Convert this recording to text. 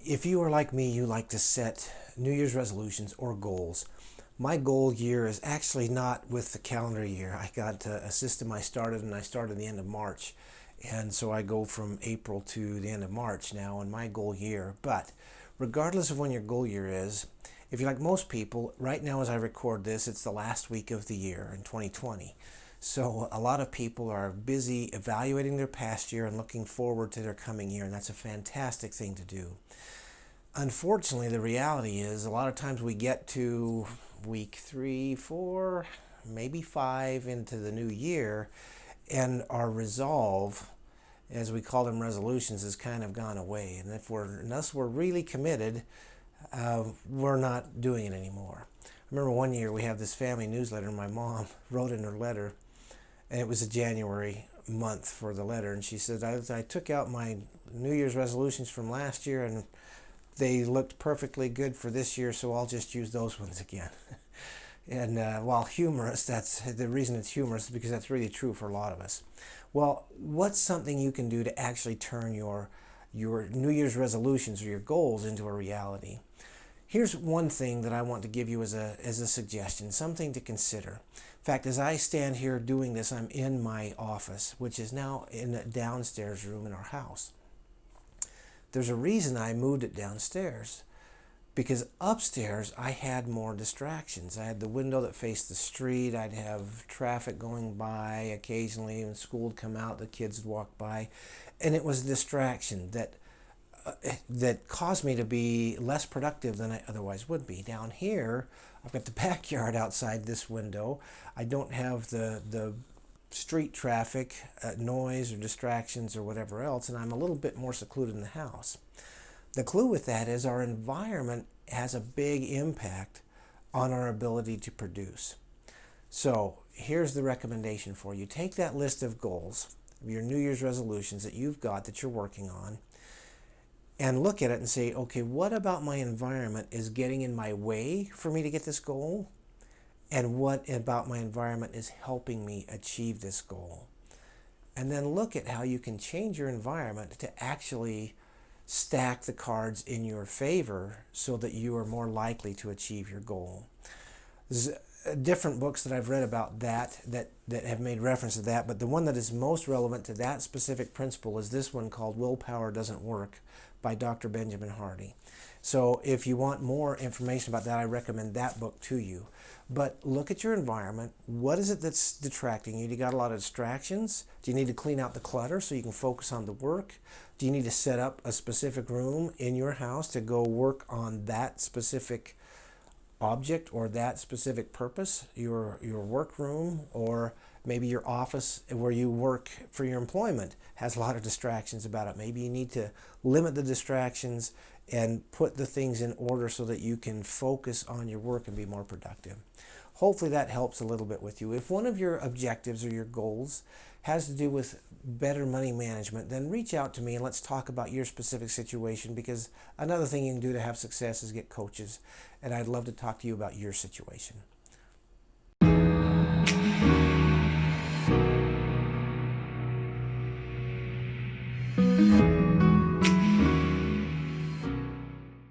If you are like me, you like to set New Year's resolutions or goals. My goal year is actually not with the calendar year. I got a system I started, and I started the end of March. And so I go from April to the end of March now in my goal year. But regardless of when your goal year is, if you're like most people, right now as I record this, it's the last week of the year in 2020. So a lot of people are busy evaluating their past year and looking forward to their coming year, and that's a fantastic thing to do. Unfortunately, the reality is a lot of times we get to week 3, 4, maybe 5 into the new year, and our resolve, as we call them resolutions, has kind of gone away. And unless we're really committed, we're not doing it anymore. I remember one year we have this family newsletter, and my mom wrote in her letter, and it was a January month for the letter, and she said, I took out my New Year's resolutions from last year, and they looked perfectly good for this year, so I'll just use those ones again. And while humorous, that's the reason it's humorous is because that's really true for a lot of us. Well, what's something you can do to actually turn your New Year's resolutions or your goals into a reality? Here's one thing that I want to give you as a suggestion, something to consider. In fact, as I stand here doing this, I'm in my office, which is now in a downstairs room in our house. There's a reason I moved it downstairs, because upstairs I had more distractions. I had the window that faced the street. I'd have traffic going by occasionally. When school would come out, the kids would walk by, and it was a distraction that caused me to be less productive than I otherwise would be. Down here, I've got the backyard outside this window. I don't have the street traffic, noise or distractions or whatever else, and I'm a little bit more secluded in the house. The clue with that is our environment has a big impact on our ability to produce. So here's the recommendation for you. Take that list of goals, your New Year's resolutions that you've got that you're working on, and look at it and say, okay, what about my environment is getting in my way for me to get this goal? And what about my environment is helping me achieve this goal? And then look at how you can change your environment to actually stack the cards in your favor so that you are more likely to achieve your goal. There's different books that I've read about that have made reference to that, but the one that is most relevant to that specific principle is this one called Willpower Doesn't Work by Dr. Benjamin Hardy. So if you want more information about that, I recommend that book to you. But look at your environment. What is it that's distracting you? Do you got a lot of distractions? Do you need to clean out the clutter so you can focus on the work? Do you need to set up a specific room in your house to go work on that specific object or that specific purpose, your workroom, or maybe your office where you work for your employment has a lot of distractions about it. Maybe you need to limit the distractions and put the things in order so that you can focus on your work and be more productive. Hopefully that helps a little bit with you. If one of your objectives or your goals has to do with better money management, then reach out to me and let's talk about your specific situation, because another thing you can do to have success is get coaches, and I'd love to talk to you about your situation.